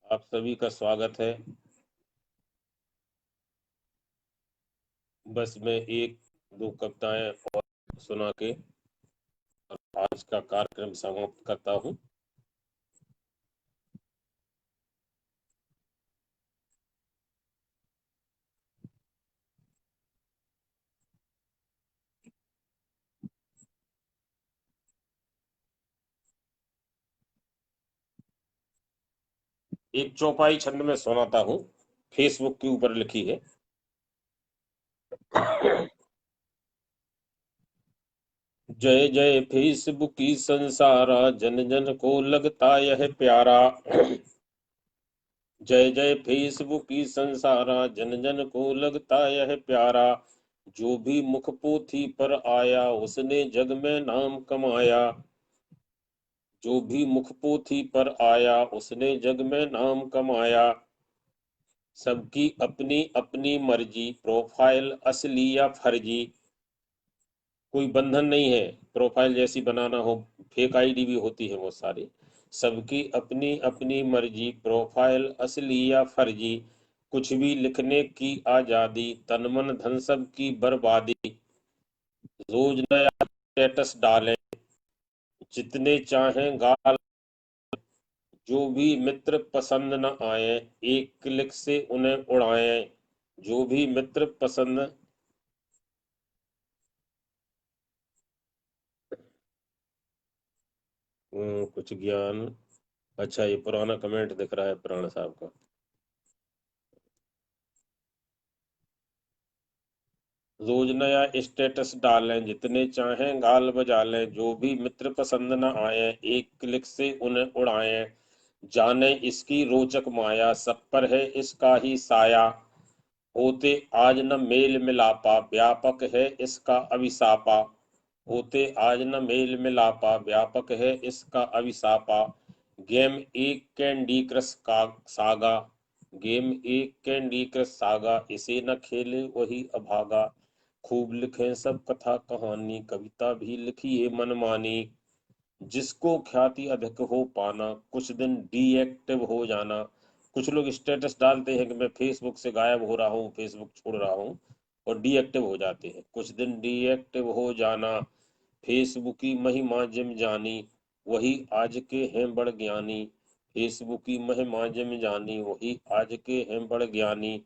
आप सभी का स्वागत है। बस मैं एक दो कविताएं और सुना के आज का कार्यक्रम समाप्त करता हूँ। एक चौपाई छंद में सुनाता हूँ, फेसबुक के ऊपर लिखी है। जय जय फेसबुक की संसारा, जन जन को लगता यह प्यारा। जय जय फेसबुक की संसारा, जन जन को लगता यह प्यारा। जो भी मुख पोथी पर आया उसने जग में नाम कमाया, जो भी मुख पोथी पर आया उसने जग में नाम कमाया। सबकी अपनी अपनी मर्जी, प्रोफाइल असली या फर्जी, कोई बंधन नहीं है प्रोफाइल जैसी बनाना हो, फेक आईडी भी होती है बहुत सारी। सबकी अपनी अपनी मर्जी, प्रोफाइल असली या फर्जी, कुछ भी लिखने की आजादी, तन मन धन सब की बर्बादी। रोज नया स्टेटस डालें, जितने चाहें गाल, जो भी मित्र पसंद न आए एक क्लिक से उन्हें उड़ाएं। जो भी मित्र पसंद, कुछ ज्ञान। अच्छा, ये पुराना कमेंट दिख रहा है प्राण साहब का। रोज नया स्टेटस डालें, जितने चाहें गाल बजा लें, जो भी मित्र पसंद न आए एक क्लिक से उन्हें उड़ाएं। जाने इसकी रोचक माया, सब पर है इसका ही साया। होते आज न मेल मिलापा, व्यापक है इसका अभिशापा। होते आज न मेल मिलापा, व्यापक है इसका अभिशापा। गेम एक कैंडी क्रश का सागा, गेम एक कैंडी क्रश सागा, इसे न खेले वही अभागा। खूब लिखे सब कथा कहानी, कविता भी लिखी है मनमानी। जिसको ख्याति अधिक हो पाना, कुछ दिन डीएक्टिव हो जाना। कुछ लोग स्टेटस डालते हैं कि मैं फेसबुक से गायब हो रहा हूँ, फेसबुक छोड़ रहा हूँ, और डीएक्टिव हो जाते हैं। कुछ दिन डीएक्टिव हो जाना, फेसबुक की महिमा जिम जानी, वही आज के हैं बड़ ज्ञानी। फेसबुक की महिमा जिम जानी, वही आज के हैं बड़ ज्ञानी।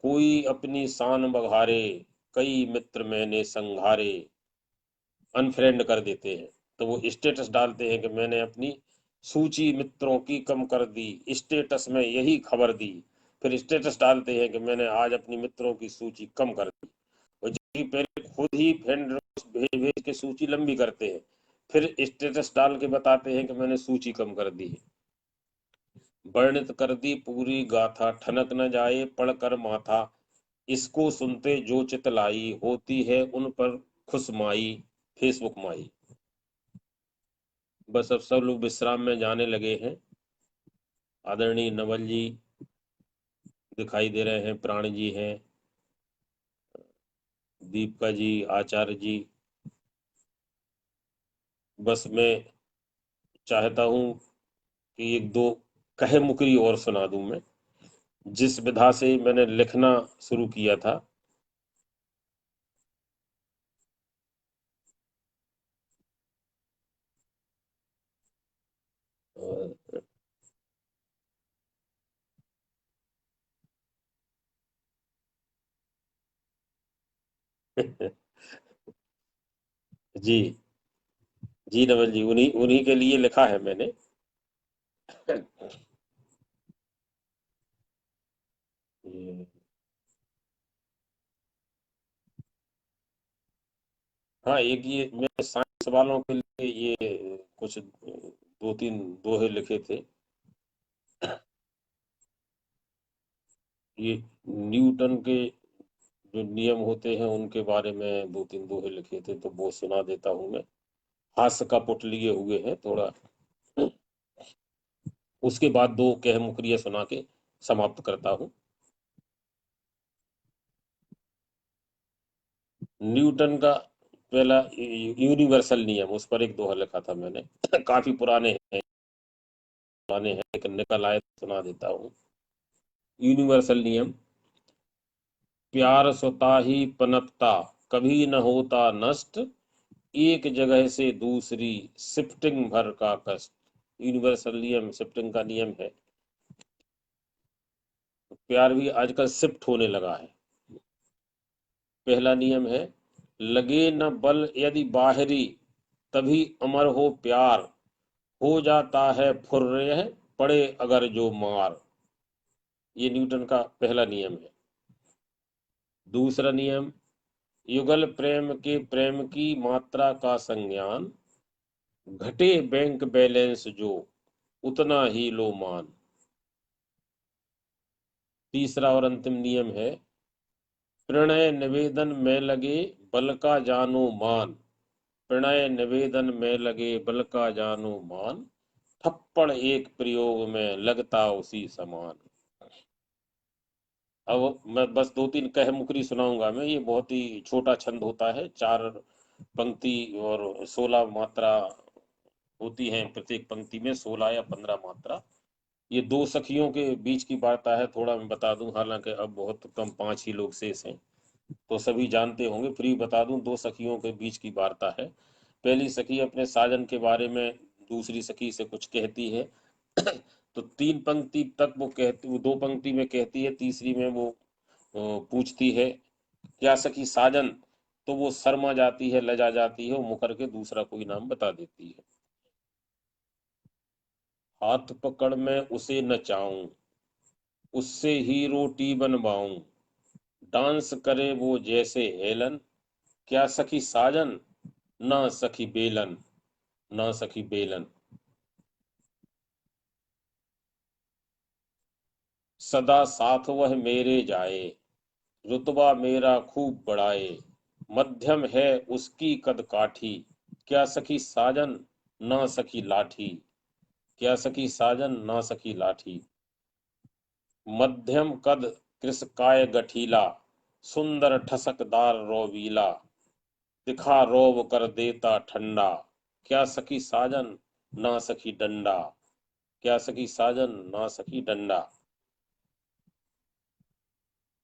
कोई अपनी शान बघारे, कई मित्र मैंने संघारे। अनफ्रेंड कर देते हैं। तो वो स्टेटस डालते हैं कि मैंने अपनी सूची मित्रों की कम कर दी, स्टेटस में यही खबर दी। फिर स्टेटस डालते हैं कि मैंने आज अपनी मित्रों की सूची कम कर दी, और जबकि पहले खुद ही फ्रेंड भेज भेज के सूची लंबी करते हैं, फिर स्टेटस डाल के बताते हैं कि मैंने सूची कम कर दी है। वर्णित कर दी पूरी गाथा, ठनक न जाए पढ़कर माथा। इसको सुनते जो चितलाई, होती है उन पर खुशमाई। फेसबुक माई। बस अब सब लोग विश्राम में जाने लगे हैं। आदरणीय नवल जी दिखाई दे रहे हैं, प्राण जी हैं, दीपिका जी, आचार्य जी। बस मैं चाहता हूं कि एक दो कहे मुकरी और सुना दूं मैं, जिस विधा से मैंने लिखना शुरू किया था। जी जी नवल जी, उन्हीं उन्हीं के लिए लिखा है मैंने। ये- हाँ, एक ये मैं साइंस वालों के लिए ये कुछ दो तीन दोहे लिखे थे। ये न्यूटन के जो नियम होते हैं उनके बारे में दो तीन दोहे लिखे थे, तो वो सुना देता हूं मैं। हास्य का पुट लिए हुए हैं थोड़ा। उसके बाद दो कह मुकरिया सुना के समाप्त करता हूं। न्यूटन का पहला यूनिवर्सल नियम, उस पर एक दोहा लिखा था मैंने। काफी पुराने हैं, लेकिन निकल आए तो सुना देता हूँ। यूनिवर्सल नियम। प्यार स्वतः ही पनपता, कभी न होता नष्ट। एक जगह से दूसरी, शिफ्टिंग भर का कष्ट। यूनिवर्सल नियम शिफ्टिंग का नियम है। प्यार भी आजकल शिफ्ट होने लगा है। पहला नियम है, लगे न बल यदि बाहरी, तभी अमर हो प्यार। हो जाता है फुर्र, पड़े अगर जो मार। ये न्यूटन का पहला नियम है। दूसरा नियम, युगल प्रेम के प्रेम की मात्रा का संज्ञान। घटे बैंक बैलेंस जो, उतना ही लो मान। तीसरा और अंतिम नियम है, प्रणय निवेदन में लगे बल का जानो मान। प्रणय निवेदन में लगे बल का जानो मान। थप्पड़ एक प्रयोग में लगता उसी समान। अब मैं बस दो तीन कह मुकरी सुनाऊंगा मैं। ये बहुत ही छोटा छंद होता है, चार पंक्ति और 16 मात्रा होती हैं। प्रत्येक पंक्ति में 16 या 15 मात्रा। ये दो सखियों के बीच की वार्ता है। थोड़ा मैं बता दूं, हालांकि अब बहुत कम, 5 ही लोग शेष हैं, तो सभी जानते होंगे, फिर भी बता दूं। दो सखियों के बीच की वार्ता है। पहली सखी अपने साजन के बारे में दूसरी सखी से कुछ कहती है। तो तीन पंक्ति तक वो कहती, वो दो पंक्ति में कहती है, तीसरी में वो पूछती है, क्या सखी साजन? तो वो शर्मा जाती है, लजा जाती है, वो मुकर के दूसरा कोई नाम बता देती है। हाथ पकड़ मैं उसे नचाऊं, उससे ही रोटी बनवाऊं। डांस करे वो जैसे हेलन, क्या सखी साजन? ना सखी बेलन, ना सखी बेलन। सदा साथ वह मेरे जाए, रुतबा मेरा खूब बढ़ाए। मध्यम है उसकी कद काठी, क्या सखी साजन? ना सखी लाठी, क्या सखी साजन? ना सखी लाठी। मध्यम कद कृशकाय गठीला, सुंदर ठसकदार रोवीला, दिखा रोब कर देता ठंडा, क्या सखी साजन ना सखी डंडा, क्या सखी साजन ना सखी डंडा।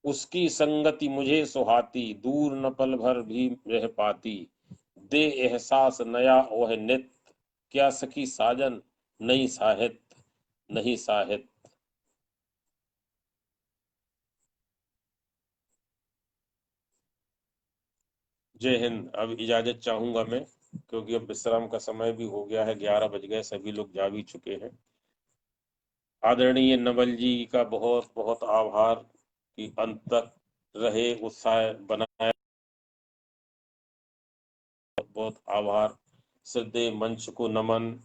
उसकी संगति मुझे सुहाती, दूर न पल भर भी रह पाती, दे एहसास नया वह नित, क्या सखी साजन नई साहित्य, नहीं साहित्य। जय हिंद। अब इजाजत चाहूंगा मैं, क्योंकि अब विश्राम का समय भी हो गया है, 11 बज गए, सभी लोग जा भी चुके हैं। आदरणीय नवल जी का बहुत बहुत आभार कि अंत तक रहे, उत्साह बनाए, बहुत बहुत आभार। श्रद्धेय मंच को नमन,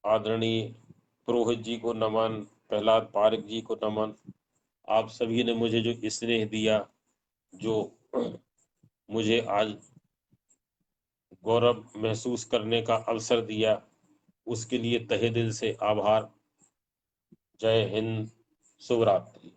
आदरणीय पुरोहित जी को नमन, प्रहलाद पारिक जी को नमन। आप सभी ने मुझे जो स्नेह दिया, जो मुझे आज गौरव महसूस करने का अवसर दिया, उसके लिए तहे दिल से आभार। जय हिंद, शुभ रात्रि।